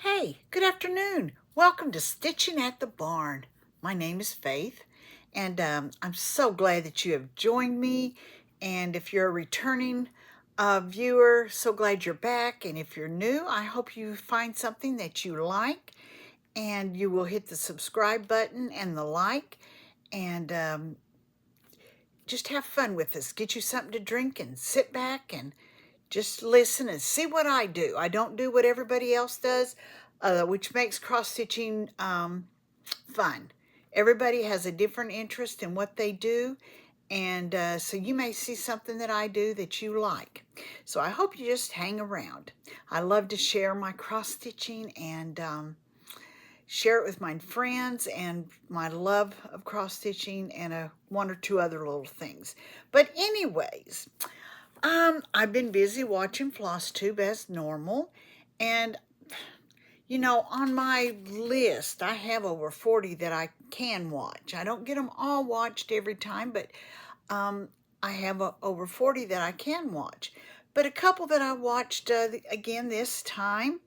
Hey, good afternoon. Welcome to Stitching at the Barn. My name is Faith, and I'm so glad that you have joined me. And if you're a returning viewer, so glad you're back. And if you're new, I hope you find something that you like, and you will hit the subscribe button and the like, and just have fun with us. Get you something to drink and sit back and just listen and see what I do. I don't do what everybody else does, which makes cross-stitching fun. Everybody has a different interest in what they do, and so you may see something that I do that you like. So I hope you just hang around. I love to share my cross-stitching and share it with my friends and my love of cross-stitching and one or two other little things. But anyways, I've been busy watching Floss Tube as normal, and you know, on my list, I have over 40 that I can watch. I don't get them all watched every time, but I have over 40 that I can watch. But a couple that I watched again this time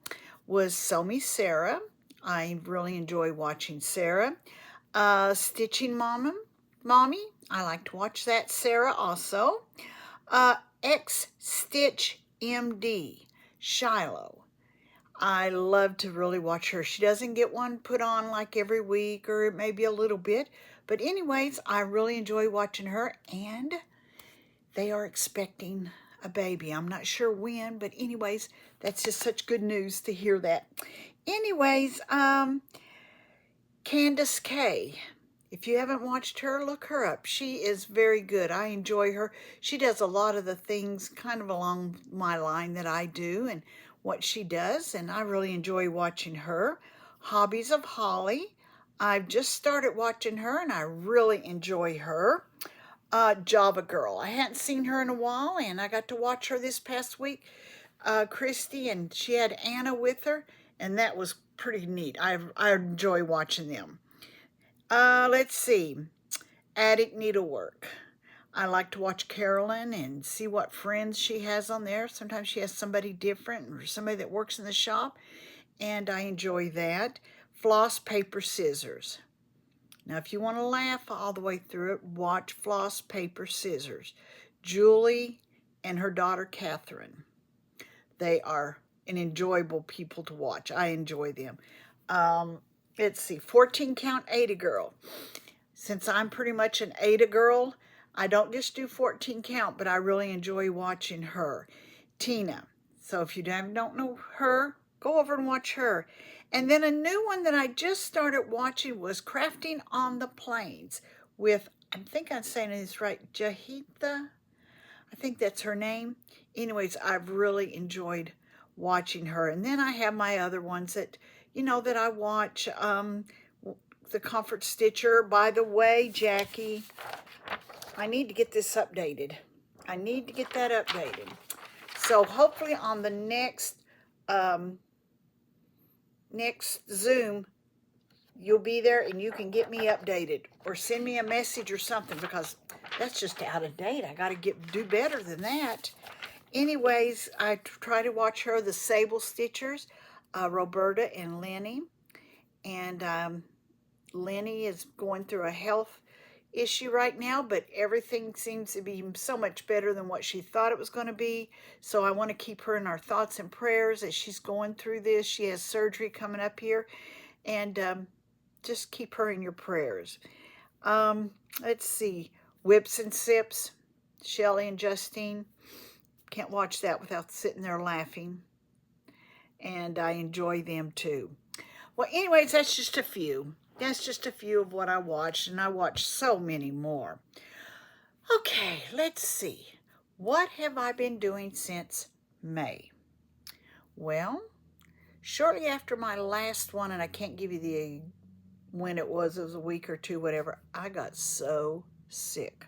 was Sew Me Sarah. I really enjoy watching Sarah. Stitching Mommy. I like to watch that Sarah also. X Stitch MD, Shiloh. I love to really watch her. She doesn't get one put on like every week, or maybe a little bit. But anyways, I really enjoy watching her, and they are expecting a baby. I'm not sure when, but anyways, that's just such good news to hear that. Anyways, Candace K. If you haven't watched her, look her up. She is very good. I enjoy her. She does a lot of the things kind of along my line that I do and what she does, and I really enjoy watching her. Hobbies of Holly. I've just started watching her, and I really enjoy her. Java Girl. I hadn't seen her in a while, and I got to watch her this past week. Christy, and she had Anna with her, and that was pretty neat. I enjoy watching them. Let's see. Attic Needlework. I like to watch Carolyn and see what friends she has on there. Sometimes she has somebody different or somebody that works in the shop, and I enjoy that. Floss, Paper, Scissors. Now, if you want to laugh all the way through it, watch Floss, Paper, Scissors. Julie and her daughter, Catherine. They are an enjoyable people to watch. I enjoy them. Let's see, 14 Count Ada Girl. Since I'm pretty much an Ada girl, I don't just do 14 count, but I really enjoy watching her. Tina. So if you don't know her, go over and watch her. And then a new one that I just started watching was Crafting on the Plains with, I think I'm saying this right, Jahitha. I think that's her name. Anyways, I've really enjoyed watching her. And then I have my other ones that, you know, that I watch. The Comfort Stitcher. By the way, Jackie, I need to get this updated. I need to get that updated. So hopefully on the next Zoom, you'll be there and you can get me updated or send me a message or something, because that's just out of date. I got to do better than that. Anyways, I try to watch her, the Sable Stitchers, Roberta and Lenny. And Lenny is going through a health issue right now, but everything seems to be so much better than what she thought it was going to be. So I want to keep her in our thoughts and prayers as she's going through this. She has surgery coming up here, and just keep her in your prayers. Let's see, Whips and Sips, Shelly and Justine. Can't watch that without sitting there laughing, and I enjoy them too. Well, anyways, that's just a few. That's just a few of what I watched, and I watched so many more. Okay, let's see. What have I been doing since May? Well, shortly after my last one, and I can't give you when it was a week or two, whatever, I got so sick.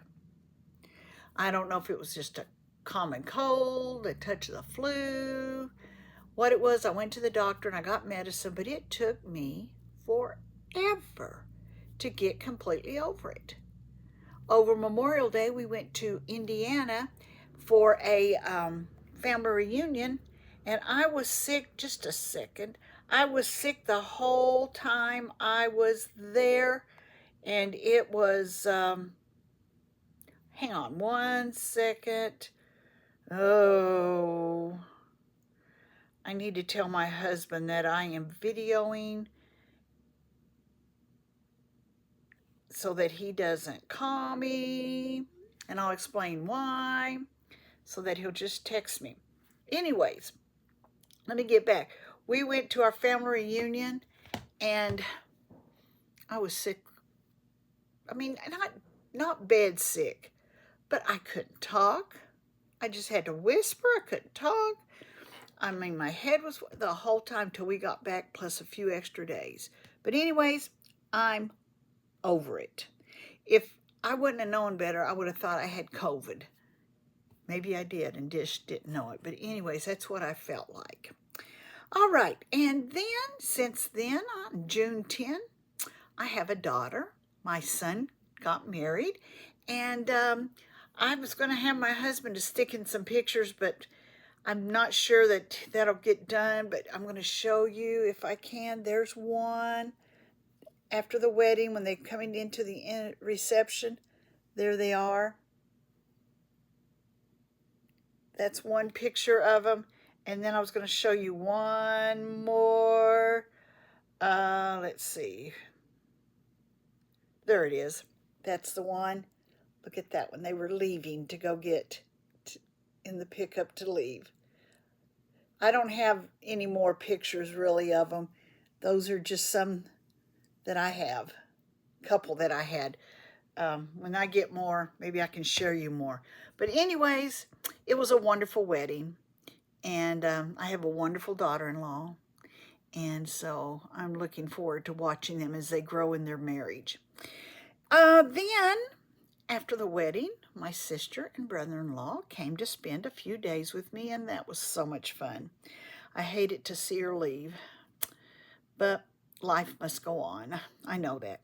I don't know if it was just a common cold, a touch of the flu, what it was. I went to the doctor and I got medicine, but it took me forever to get completely over it. Over Memorial Day, we went to Indiana for a family reunion, and I was sick just a second. I was sick the whole time I was there, and it was, hang on one second. Oh, I need to tell my husband that I am videoing so that he doesn't call me, and I'll explain why, so that he'll just text me. Anyways, let me get back. We went to our family reunion, and I was sick. I mean, not bed sick, but I couldn't talk. I just had to whisper. I couldn't talk. I mean, my head was the whole time till we got back, plus a few extra days. But anyways, I'm over it. If I wouldn't have known better, I would have thought I had COVID. Maybe I did and just didn't know it. But anyways, that's what I felt like. All right. And then, since then, on June 10, I have a daughter. My son got married. And I was going to have my husband to stick in some pictures, but I'm not sure that that'll get done. But I'm going to show you if I can. There's one after the wedding when they're coming into the reception. There they are. That's one picture of them. And then I was going to show you one more. Let's see. There it is. That's the one. Look at that one. They were leaving to go get in the pickup to leave. I don't have any more pictures really of them. Those are just some that I have. A couple that I had. When I get more, maybe I can share you more. But anyways, it was a wonderful wedding. And I have a wonderful daughter-in-law. And so I'm looking forward to watching them as they grow in their marriage. Then, after the wedding, my sister and brother-in-law came to spend a few days with me, and that was so much fun. I hated to see her leave, but life must go on. I know that.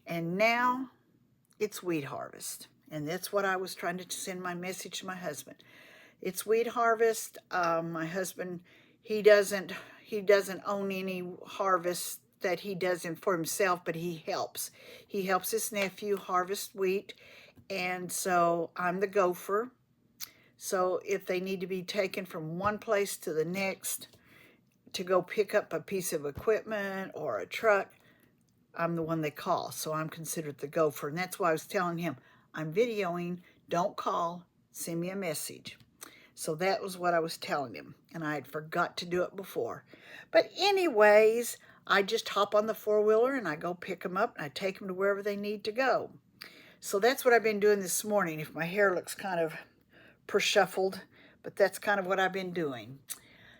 And now it's wheat harvest, and that's what I was trying to send my message to my husband. It's wheat harvest. My husband, he doesn't own any harvest that he does for himself, but he helps. He helps his nephew harvest wheat, and so I'm the gopher. So if they need to be taken from one place to the next to go pick up a piece of equipment or a truck, I'm the one they call. So I'm considered the gopher, and that's why I was telling him, I'm videoing, don't call, send me a message. So that was what I was telling him, and I had forgot to do it before. But anyways, I just hop on the four-wheeler and I go pick them up and I take them to wherever they need to go. So that's what I've been doing this morning. If my hair looks kind of per-shuffled, but that's kind of what I've been doing.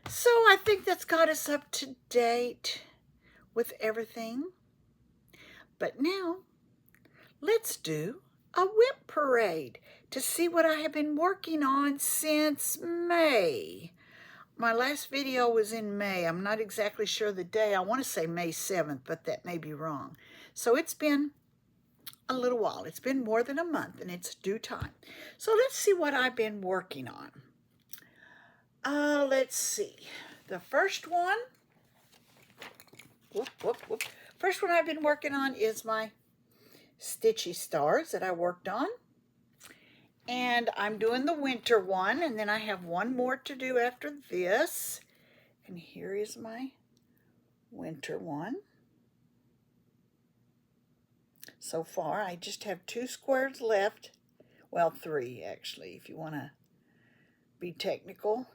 So I think that's got us up to date with everything. But now, let's do a whip parade to see what I have been working on since May. My last video was in May. I'm not exactly sure the day. I want to say May 7th, but that may be wrong. So it's been a little while. It's been more than a month, and it's due time. So let's see what I've been working on. Let's see. The first one, first one I've been working on is my stitchy stars that I worked on. And I'm doing the winter one, and then I have one more to do after this. And here is my winter one. So far, I just have 2 squares left. Well, 3 actually, if you want to be technical.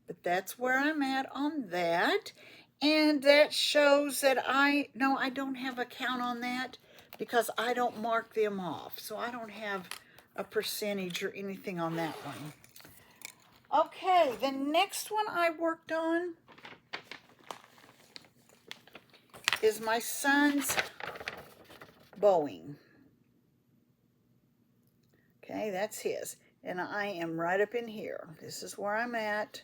But that's where I'm at on that. And that shows that I don't have a count on that because I don't mark them off. So I don't have a percentage or anything on that one. Okay, the next one I worked on is my son's bowing. Okay, that's his. And I am right up in here. This is where I'm at.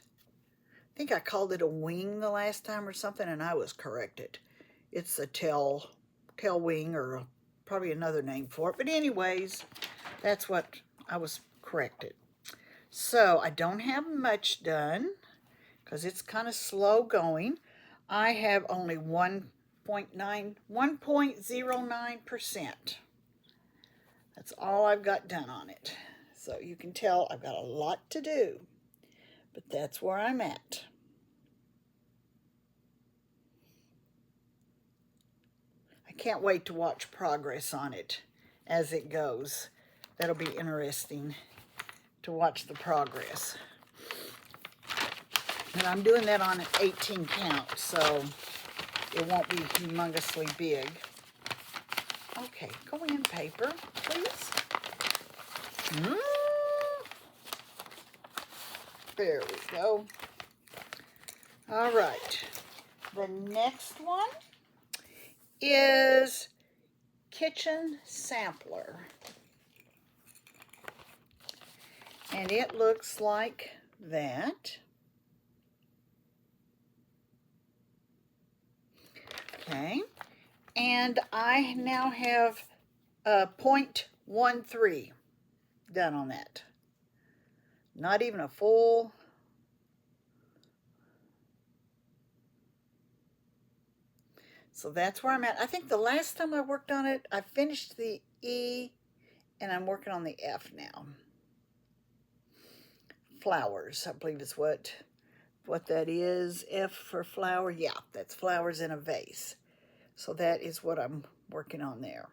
I think I called it a wing the last time or something, and I was corrected. It's a tail wing, or probably another name for it. But anyways, that's what I was corrected. So I don't have much done because it's kind of slow going. I have only 1.09%. That's all I've got done on it. So you can tell I've got a lot to do, but that's where I'm at. I can't wait to watch progress on it as it goes. That'll be interesting to watch the progress. And I'm doing that on an 18 count, so it won't be humongously big. Okay, go in paper, please. There we go. All right. The next one is Kitchen Sampler. And it looks like that. Okay. And I now have 0.13 done on that. Not even a full. So that's where I'm at. I think the last time I worked on it, I finished the E and I'm working on the F now. Flowers, I believe is what that is. F for flower. Yeah, that's flowers in a vase. So that is what I'm working on there.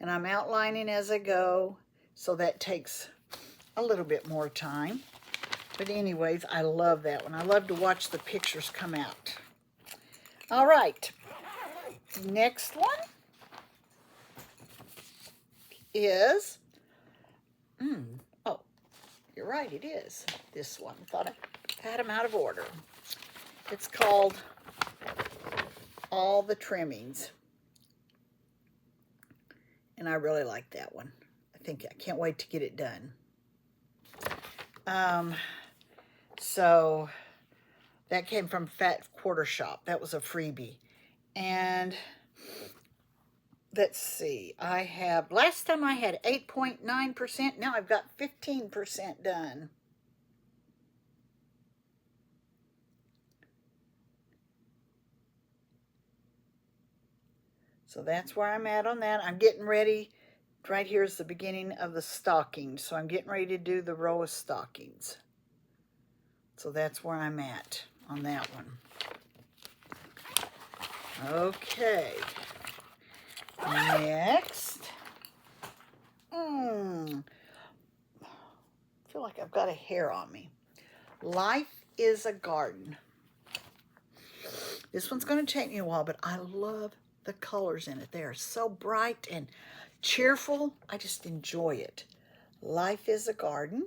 And I'm outlining as I go, so that takes a little bit more time. But anyways, I love that one. I love to watch the pictures come out. All right, next one is, oh, you're right, it is this one. Thought I had them out of order. It's called All the Trimmings. And I really like that one. I can't wait to get it done. So that came from Fat Quarter Shop. That was a freebie. And let's see, last time I had 8.9%. Now I've got 15% done. So that's where I'm at on that. I'm getting ready. Right here is the beginning of the stockings. So I'm getting ready to do the row of stockings. So that's where I'm at on that one. Okay. Next. I feel like I've got a hair on me. Life is a Garden. This one's going to take me a while, but I love the colors in it. They are so bright and cheerful. I just enjoy it. Life is a Garden.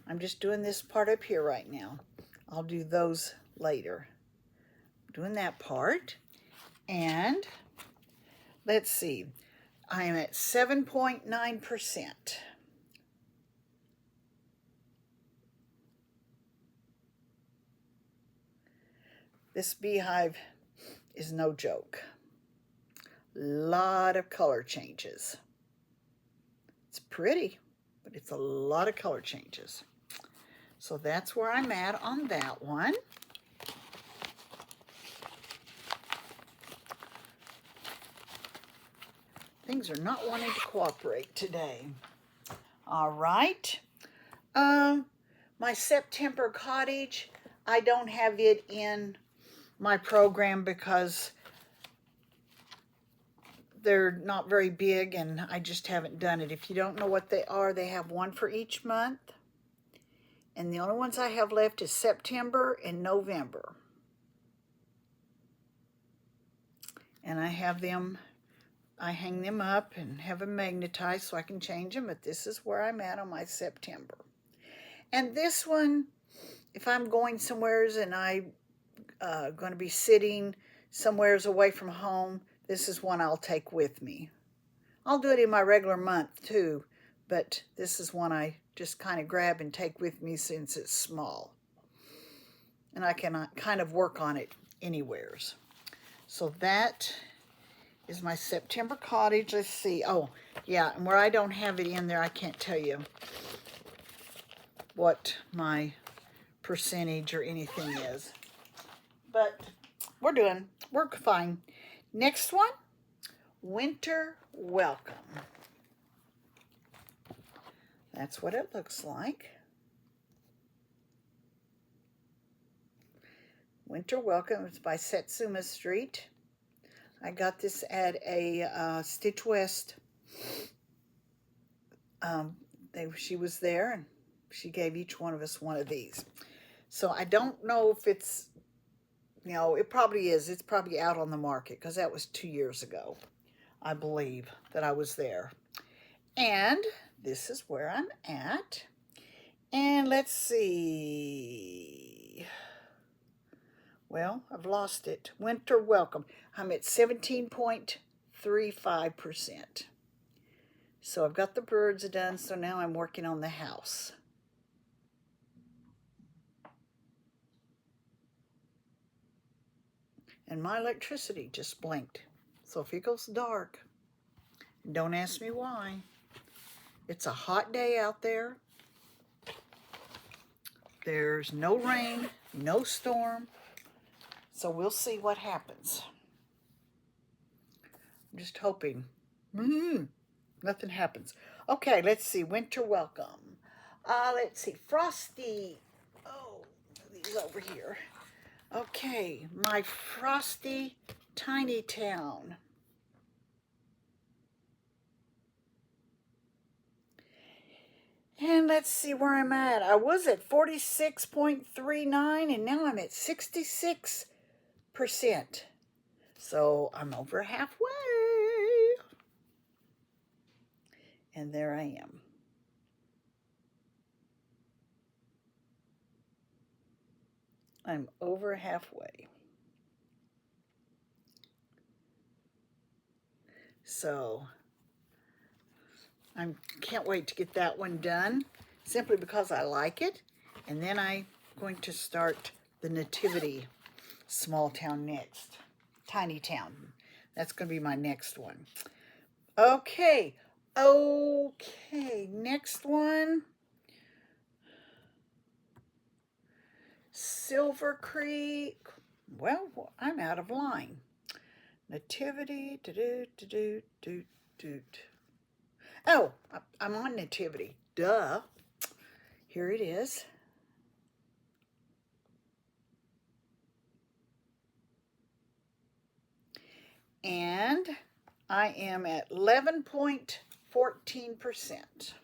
I'm just doing this part up here right now. I'll do those later. I'm doing that part. And let's see. I am at 7.9%. This beehive is no joke. Lot of color changes. It's pretty, but it's a lot of color changes. So that's where I'm at on that one. Things are not wanting to cooperate today. All right. My September cottage, I don't have it in my program because they're not very big and I just haven't done it. If you don't know what they are, they have one for each month. And the only ones I have left is September and November. And I have them, I hang them up and have them magnetized so I can change them, but this is where I'm at on my September. And this one, if I'm going somewheres and I'm going to be sitting somewheres away from home, this is one I'll take with me. I'll do it in my regular month too, but this is one I just kind of grab and take with me since it's small. And I can kind of work on it anywheres. So that is my September cottage. Let's see. Oh, yeah, and where I don't have it in there, I can't tell you what my percentage or anything is. But we're fine. Next one, Winter Welcome. That's what it looks like. Winter Welcome. It's by Satsuma Street. I got this at a Stitch West. She was there, and she gave each one of us one of these. So I don't know if it's, you know, it probably is. It's probably out on the market because that was 2 years ago, I believe, that I was there. And this is where I'm at. And let's see. Well, I've lost it. Winter Welcome. I'm at 17.35%. So I've got the birds done, so now I'm working on the house. And my electricity just blinked. So if it goes dark, don't ask me why. It's a hot day out there. There's no rain, no storm. So we'll see what happens. I'm just hoping. Nothing happens. Okay, let's see. Winter Welcome. Let's see. Frosty. Oh, these over here. Okay, my Frosty Tiny Town. And let's see where I'm at. I was at 46.39 and now I'm at 66%. So I'm over halfway. And there I am. I'm over halfway. So I can't wait to get that one done, simply because I like it. And then I'm going to start the Nativity Small Town next. Tiny Town. That's going to be my next one. Okay. Next one. Silver Creek. Well, I'm out of line. Nativity. Oh, I'm on Nativity. Duh. Here it is. And I am at 11.14%.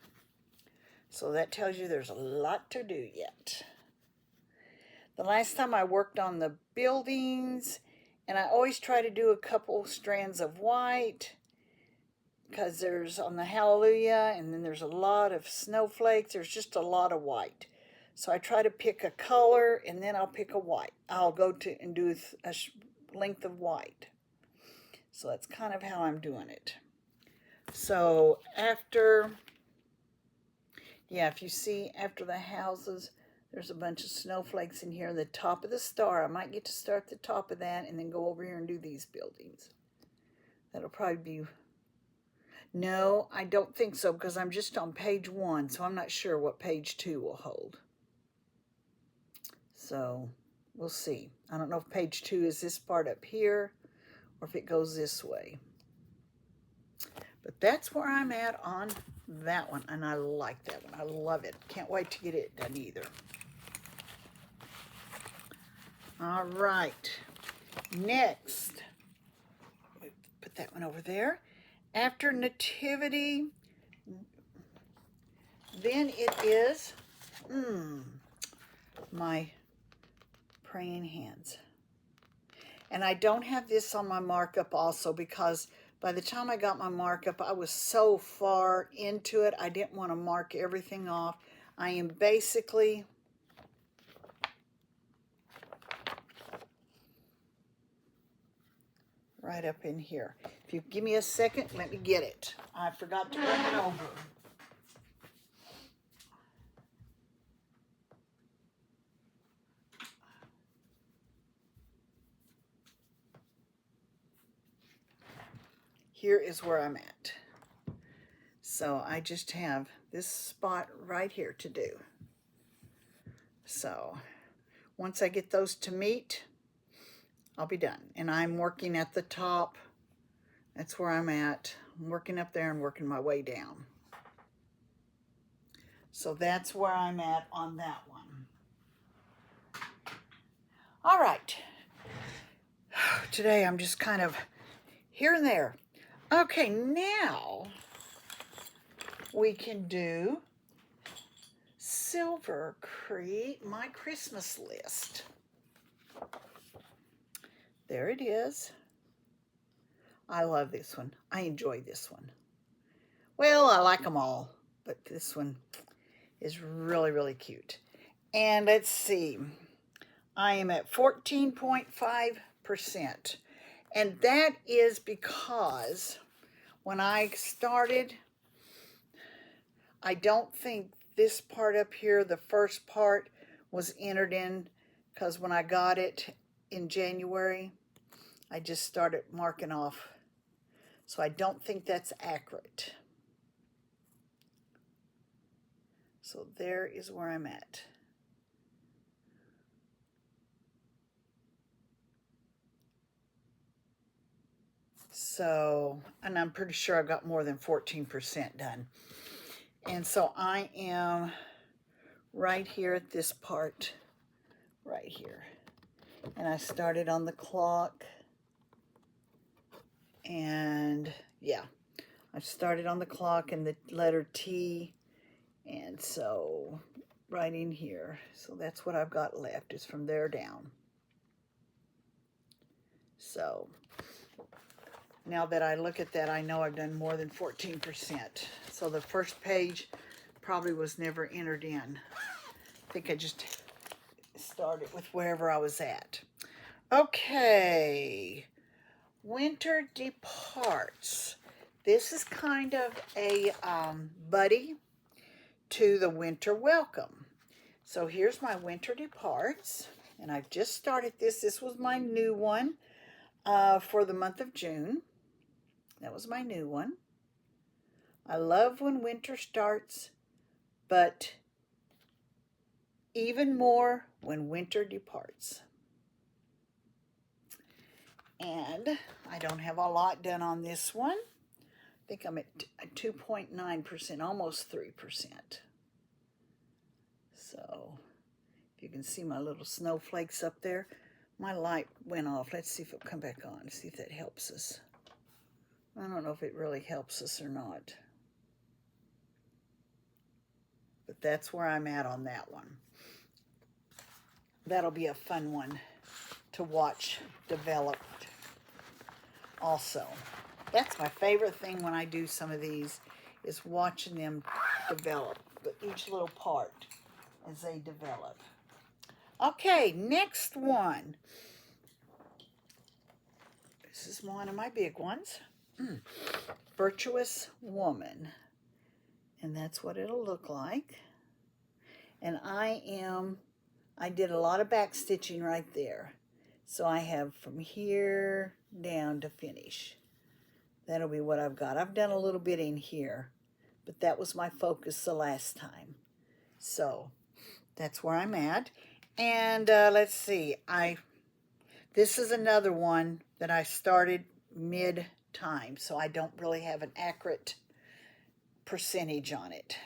So that tells you there's a lot to do yet. The last time I worked on the buildings, and I always try to do a couple strands of white, because there's on the Hallelujah, and then there's a lot of snowflakes. There's just a lot of white. So I try to pick a color, and then I'll pick a white. I'll go to and do a length of white. So that's kind of how I'm doing it. So after, if you see after the houses, there's a bunch of snowflakes in here. The top of the star, I might get to start the top of that and then go over here and do these buildings. That'll probably be... No, I don't think so, because I'm just on page 1, so I'm not sure what page 2 will hold. So we'll see. I don't know if page 2 is this part up here or if it goes this way. But that's where I'm at on that one, and I like that one. I love it. Can't wait to get it done either. All right. Next, put that one over there. After Nativity, then it is my praying hands. And I don't have this on my markup also, because by the time I got my markup, I was so far into it, I didn't want to mark everything off. I am basically right up in here. If you give me a second, let me get it. I forgot to bring it over. Here is where I'm at. So I just have this spot right here to do. So Once I get those to meet, I'll be done. And I'm working at the top. That's where I'm at. I'm working up there and working my way down. So that's where I'm at on that one. All right. Today I'm just kind of here and there. Okay, now we can do Silver Creek, my Christmas list. There it is. I love this one. I enjoy this one. Well, I like them all, but this one is really, really cute. And let's see. I am at 14.5%. And that is because when I started, I don't think this part up here, the first part, was entered in, because when I got it in January, I just started marking off. So I don't think that's accurate. So there is where I'm at. So, and I'm pretty sure I've got more than 14% done. And so I am right here at this part, right here. And I started on the clock. And yeah, I started on the clock and the letter T. And so right in here. So that's what I've got left, is from there down. So now that I look at that, I know I've done more than 14%. So the first page probably was never entered in. I think I just started with wherever I was at. Okay, Winter Departs. This is kind of a buddy to the Winter Welcome. So here's my Winter Departs, and I've just started this. This was my new one for the month of June. That was my new one. I love when winter starts, but even more when winter departs. And I don't have a lot done on this one. I think I'm at 2.9%, almost 3%. So if you can see my little snowflakes up there, my light went off. Let's see if it'll come back on, see if that helps us. I don't know if it really helps us or not. But that's where I'm at on that one. That'll be a fun one to watch develop also. That's my favorite thing when I do some of these, is watching them develop, but each little part as they develop. Okay, next one. This is one of my big ones. Virtuous Woman. And that's what it'll look like. And I did a lot of back stitching right there. So I have from here down to finish. That'll be what I've got. I've done a little bit in here, but that was my focus the last time. So that's where I'm at. And let's see, this is another one that I started mid-time, so I don't really have an accurate percentage on it.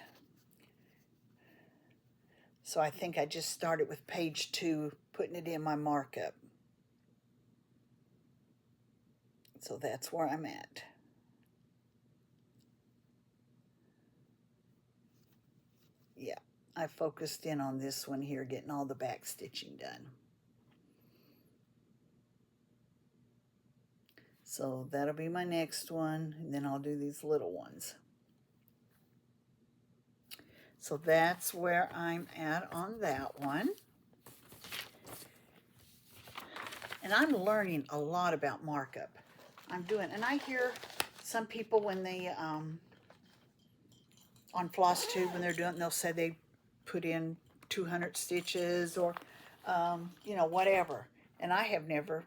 So I think I just started with page 2, putting it in my markup. So that's where I'm at. Yeah, I focused in on this one here, getting all the back stitching done. So that'll be my next one, and then I'll do these little ones. So that's where I'm at on that one. And I'm learning a lot about markup. And I hear some people when they, on Floss Tube, when they're doing it, they'll say they put in 200 stitches or, you know, whatever. And I have never,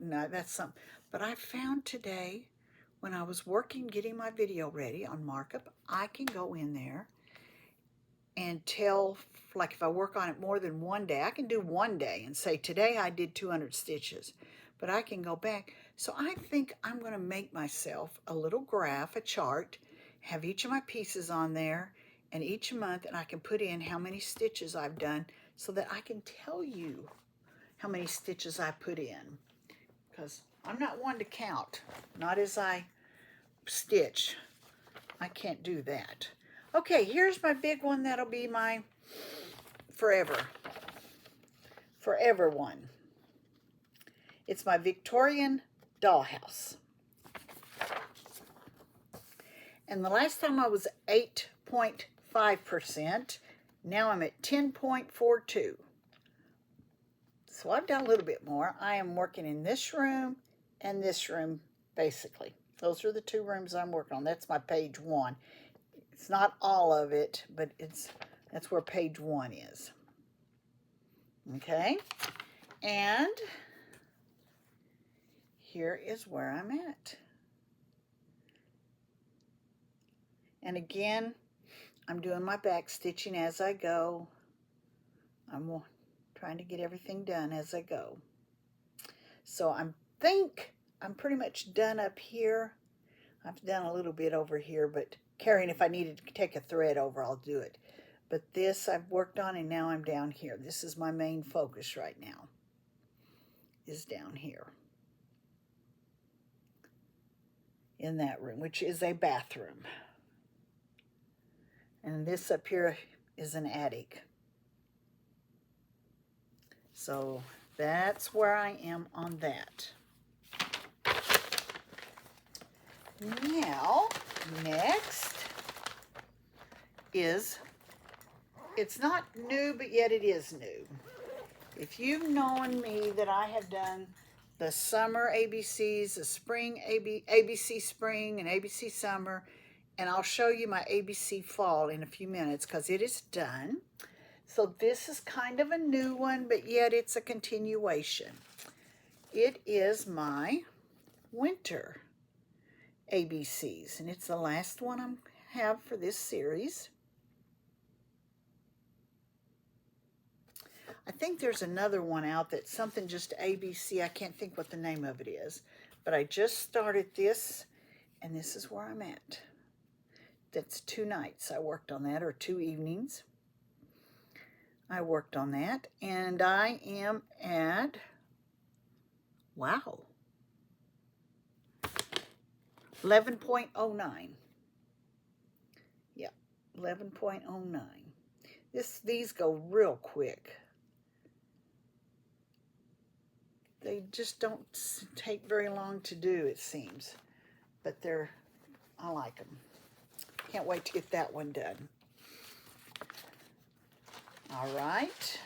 no, that's something. But I found today, when I was working, getting my video ready on markup, I can go in there and tell, like if I work on it more than one day, I can do one day and say, today I did 200 stitches, but I can go back. So I think I'm going to make myself a little graph, a chart, have each of my pieces on there, and each month, and I can put in how many stitches I've done so that I can tell you how many stitches I put in, because I'm not one to count, not as I stitch. I can't do that. Okay, here's my big one. That'll be my forever one. It's my Victorian dollhouse. And the last time I was 8.5%. Now I'm at 10.42. So I've done a little bit more. I am working in this room and this room, basically. Those are the two rooms I'm working on. That's my page 1. It's not all of it, but that's where page 1 is. Okay? And here is where I'm at. And again, I'm doing my back stitching as I go. I'm trying to get everything done as I go. So I think I'm pretty much done up here. I've done a little bit over here, but carrying, if I needed to take a thread over, I'll do it. But this I've worked on, and now I'm down here. This is my main focus right now, is down here in that room, which is a bathroom. And this up here is an attic. So that's where I am on that. Now, next is, it's not new, but yet it is new. If you've known me that I have done the summer ABCs, the spring ABC spring and ABC summer, and I'll show you my ABC fall in a few minutes because it is done. So this is kind of a new one, but yet it's a continuation. It is my winter ABCs, and it's the last one I have for this series. I think there's another one out that's something just ABC. I can't think what the name of it is, but I just started this, and this is where I'm at. That's 2 nights I worked on that, or 2 evenings. I worked on that, and I am at, wow, 11.09. Yeah, 11.09. These go real quick. They just don't take very long to do, it seems. But I like them. Can't wait to get that one done. All right.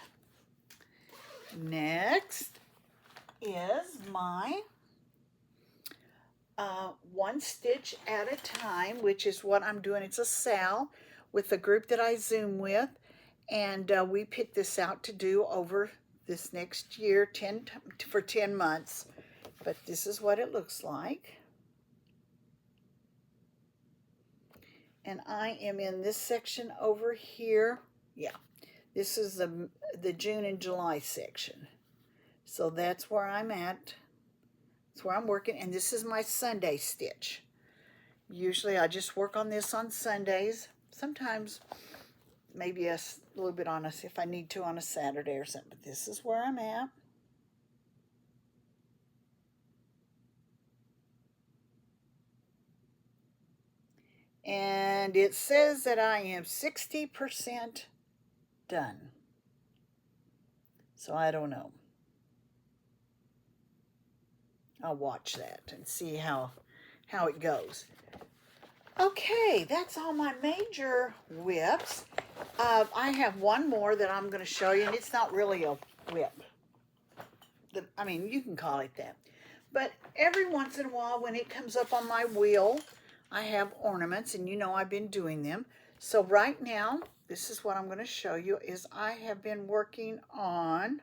Next is my one stitch at a time, which is what I'm doing. It's a SAL with the group that I Zoom with, and we picked this out to do over this next year, for 10 months. But this is what it looks like. And I am in this section over here. Yeah, this is the June and July section. So that's where I'm at. That's where I'm working, and this is my Sunday stitch. Usually I just work on this on Sundays. Sometimes maybe a little bit on if I need to on a Saturday or something. But this is where I'm at. And it says that I am 60% done. So I don't know. I'll watch that and see how it goes. Okay, that's all my major whips. I have one more that I'm going to show you, and it's not really a whip. I mean, you can call it that. But every once in a while, when it comes up on my wheel, I have ornaments, and you know I've been doing them. So right now, this is what I'm going to show you, is I have been working on...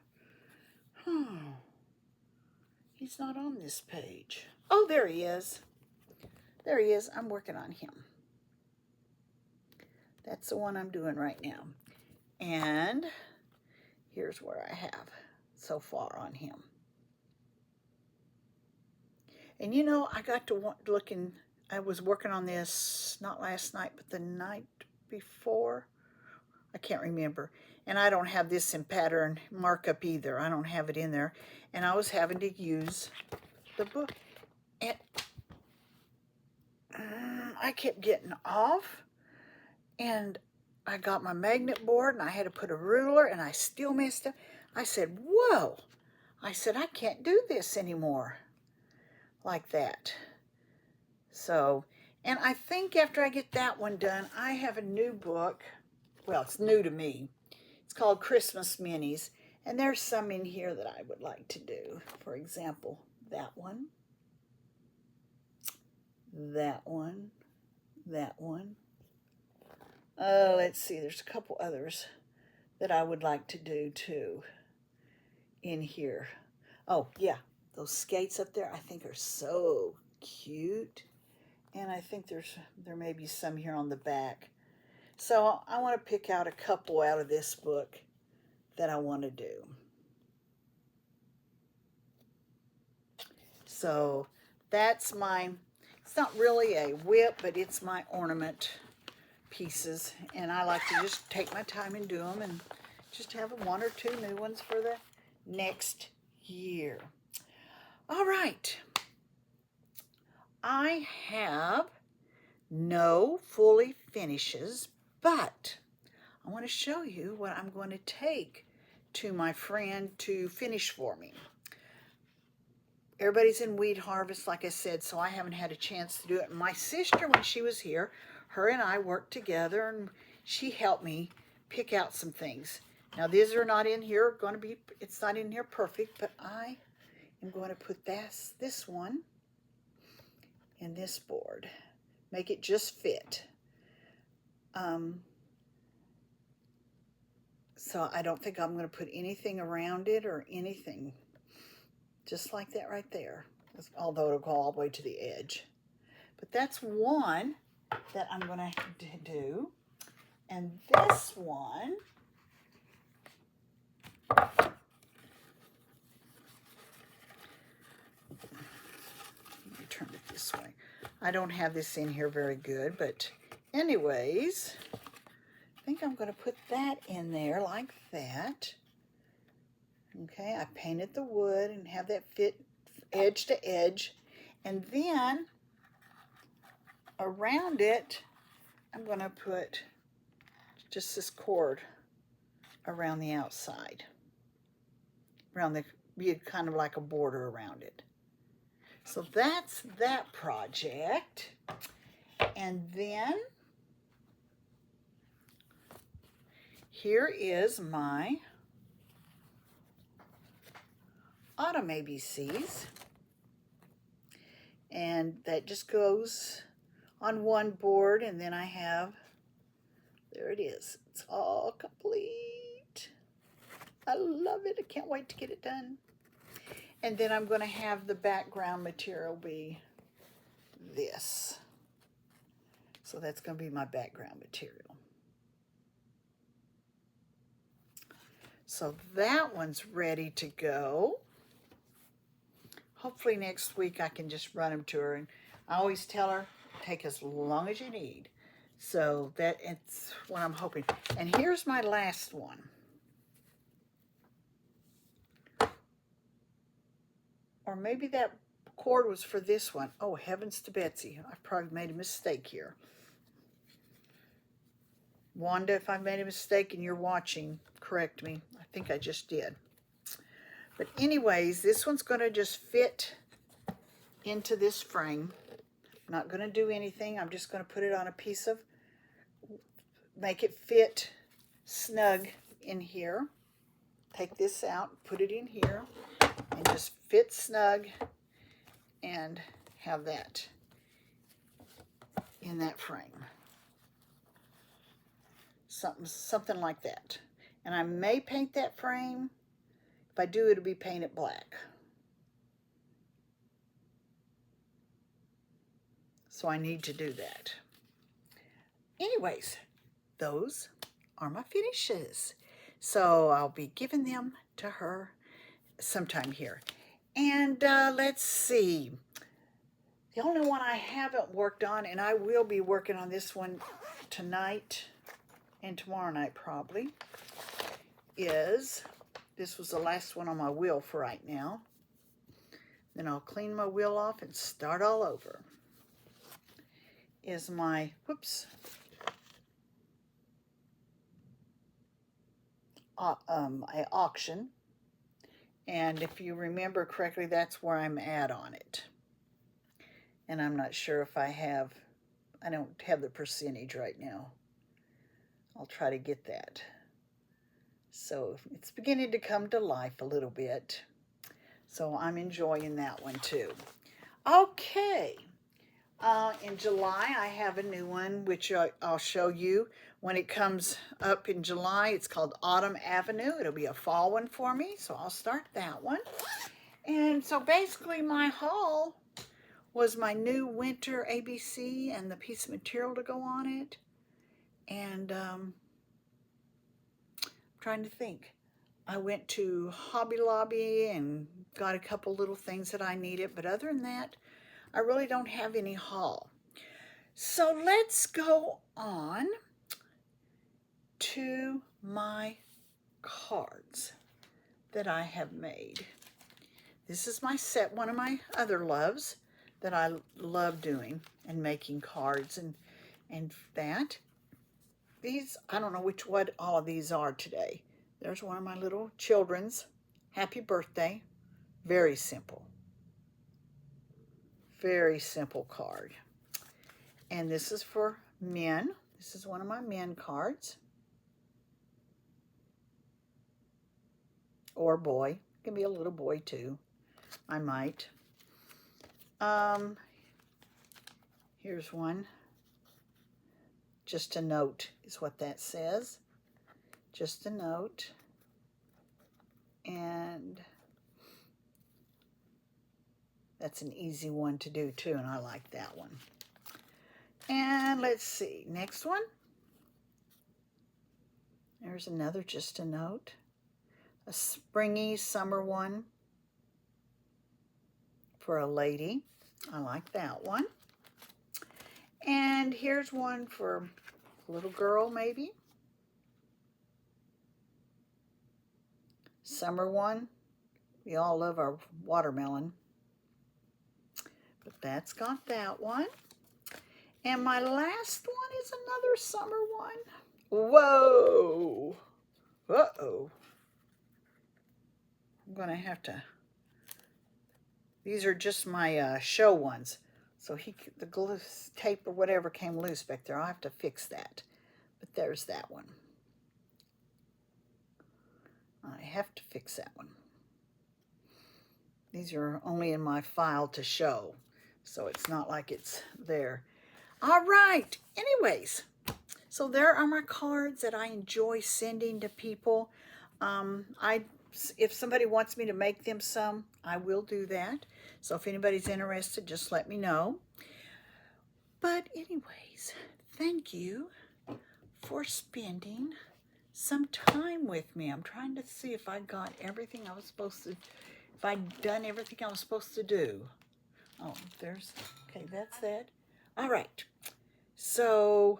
He's not on this page. Oh, there he is. There he is. I'm working on him. That's the one I'm doing right now. And here's where I have so far on him. And you know, I got to looking, I was working on this not last night, but the night before. I can't remember. And I don't have this in pattern markup either. I don't have it in there. And I was having to use the book. And I kept getting off. And I got my magnet board and I had to put a ruler and I still messed up. I said, whoa. I said, I can't do this anymore like that. So, and I think after I get that one done, I have a new book. Well, it's new to me. It's called Christmas Minis. And there's some in here that I would like to do. For example, that one, that one, that one. Let's see, there's a couple others that I would like to do too in here. Oh, yeah, those skates up there I think are so cute. And I think there may be some here on the back. So I want to pick out a couple out of this book that I want to do. So that's it's not really a whip, but it's my ornament pieces. And I like to just take my time and do them and just have one or two new ones for the next year. All right. I have no fully finishes, but I want to show you what I'm going to take to my friend to finish for me. Everybody's in weed harvest, like I said, so I haven't had a chance to do it. My sister, when she was here, her and I worked together, and she helped me pick out some things. Now, these are not in here, it's not in here perfect, but I am going to put this one in this board. Make it just fit. So I don't think I'm going to put anything around it or anything. Just like that right there. Although it'll go all the way to the edge. But that's one that I'm going to do. And this one, let me turn it this way. I don't have this in here very good, but anyways, I think I'm going to put that in there like that. Okay, I painted the wood and have that fit edge to edge. And then around it, I'm going to put just this cord around the outside. Be kind of like a border around it. So that's that project. And then here is my autumn ABCs, and that just goes on one board, and then I have, there it is, it's all complete. I love it. I can't wait to get it done. And then I'm going to have the background material be this. So that's going to be my background material. So that one's ready to go. Hopefully next week I can just run them to her. And I always tell her, take as long as you need. So it's what I'm hoping. And here's my last one. Or maybe that cord was for this one. Oh, heavens to Betsy. I've probably made a mistake here. Wanda, if I made a mistake and you're watching, correct me. I think I just did. But anyways, this one's going to just fit into this frame. I'm not going to do anything. I'm just going to put it on a piece of, make it fit snug in here. Take this out, put it in here, and just fit snug and have that in that frame. Something like that. And I may paint that frame. If I do, it'll be painted black. So I need to do that. Anyways, those are my finishes. So I'll be giving them to her sometime here. And let's see. The only one I haven't worked on, and I will be working on this one tonight and tomorrow night probably, is, this was the last one on my wheel for right now. Then I'll clean my wheel off and start all over. Is my, whoops, my auction. And if you remember correctly, that's where I'm at on it. And I'm not sure if I don't have the percentage right now. I'll try to get that. So it's beginning to come to life a little bit. So I'm enjoying that one too. Okay. In July, I have a new one, which I'll show you when it comes up in July. It's called Autumn Avenue. It'll be a fall one for me, so I'll start that one. And so basically my haul was my new winter ABC and the piece of material to go on it. And I'm trying to think. I went to Hobby Lobby and got a couple little things that I needed, but other than that, I really don't have any haul. So let's go on to my cards that I have made. This is my set, one of my other loves that I love doing and making cards and that. These, I don't know what all of these are today. There's one of my little children's. Happy birthday. Very simple. Very simple card. And this is for men. This is one of my men cards. Or boy. It can be a little boy too. I might. Here's one. Just a note is what that says. Just a note. And that's an easy one to do too, and I like that one. And let's see, next one. There's another just a note. A springy summer one for a lady. I like that one. And here's one for a little girl maybe. Summer one. We all love our watermelon. But that's got that one. And my last one is another summer one. Whoa. Uh-oh. I'm going to have to... These are just my show ones. So the glue tape or whatever came loose back there. I'll have to fix that. But there's that one. I have to fix that one. These are only in my file to show, so it's not like it's there. All right. Anyways, so there are my cards that I enjoy sending to people. If somebody wants me to make them some, I will do that. So if anybody's interested, just let me know. But anyways, thank you for spending some time with me. I'm trying to see if I got everything I was supposed to, if I'd done everything I was supposed to do. Oh, there's, okay, that's that. All right. So,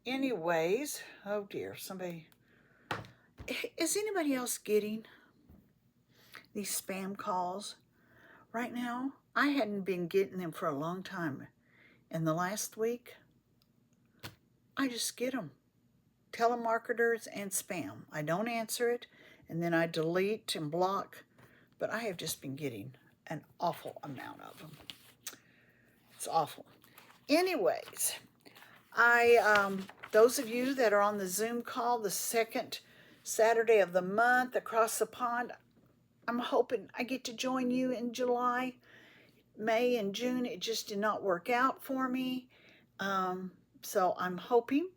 anyways, oh dear, somebody, is anybody else getting these spam calls right now? I hadn't been getting them for a long time. In the last week, I just get them. Telemarketers and spam. I don't answer it, and then I delete and block, but I have just been getting an awful amount of them. It's awful. Anyways, those of you that are on the Zoom call the second Saturday of the month across the pond, I'm hoping I get to join you in July. May and June, it just did not work out for me. So I'm hoping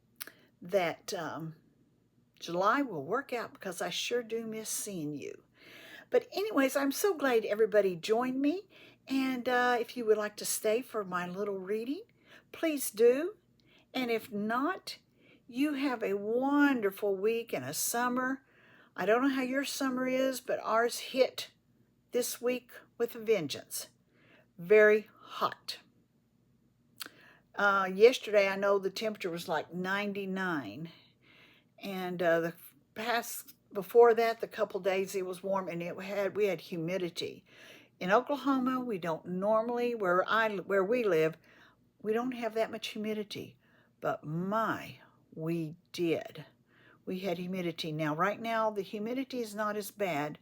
that July will work out because I sure do miss seeing you. But anyways, I'm so glad everybody joined me. And if you would like to stay for my little reading, please do. And if not, you have a wonderful week and a summer. I don't know how your summer is, but ours hit this week with a vengeance. Very hot. Yesterday, I know the temperature was like 99, and the past before that, the couple days it was warm, and we had humidity. In Oklahoma, we don't normally where we live, we don't have that much humidity, but we did. We had humidity. Now, right now, the humidity is not as bad,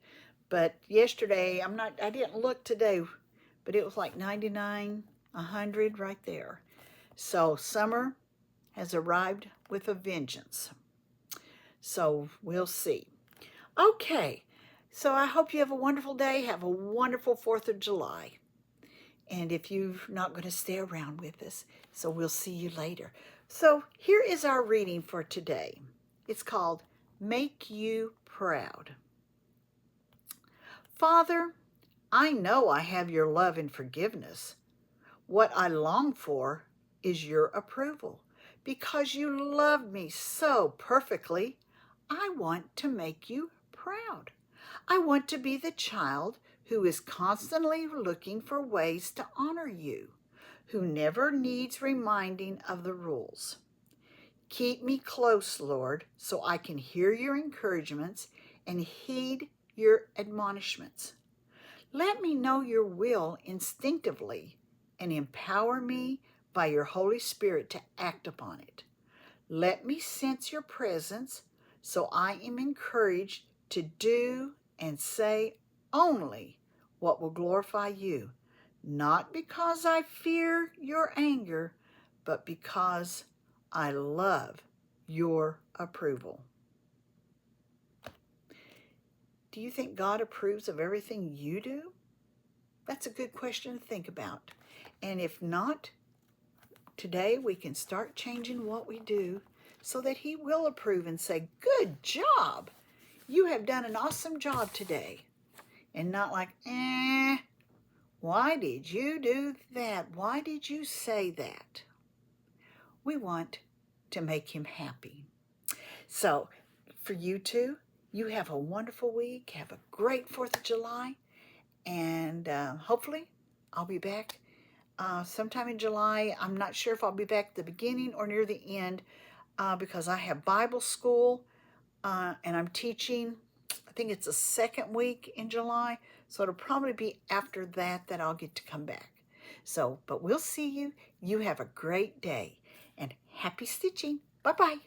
but yesterday, I didn't look today, but it was like 99, 100 right there. So summer has arrived with a vengeance. So we'll see. Okay, so I hope you have a wonderful day. Have a wonderful 4th of July. And if you're not going to stay around with us, so we'll see you later. So here is our reading for today. It's called Make You Proud. Father, I know I have your love and forgiveness. What I long for is your approval. Because you love me so perfectly, I want to make you proud. I want to be the child who is constantly looking for ways to honor you, who never needs reminding of the rules. Keep me close, Lord, so I can hear your encouragements and heed your admonishments. Let me know your will instinctively and empower me by your Holy Spirit to act upon it. Let me sense your presence so I am encouraged to do and say only what will glorify you, not because I fear your anger, but because I love your approval. Do you think God approves of everything you do? That's a good question to think about. And if not, today we can start changing what we do so that He will approve and say, good job. You have done an awesome job today. And not like, why did you do that? Why did you say that? We want to make Him happy. So for you two, you have a wonderful week. Have a great 4th of July. And hopefully I'll be back sometime in July. I'm not sure if I'll be back at the beginning or near the end because I have Bible school and I'm teaching. I think it's the 2nd week in July. So it'll probably be after that I'll get to come back. So, but we'll see you. You have a great day and happy stitching. Bye-bye.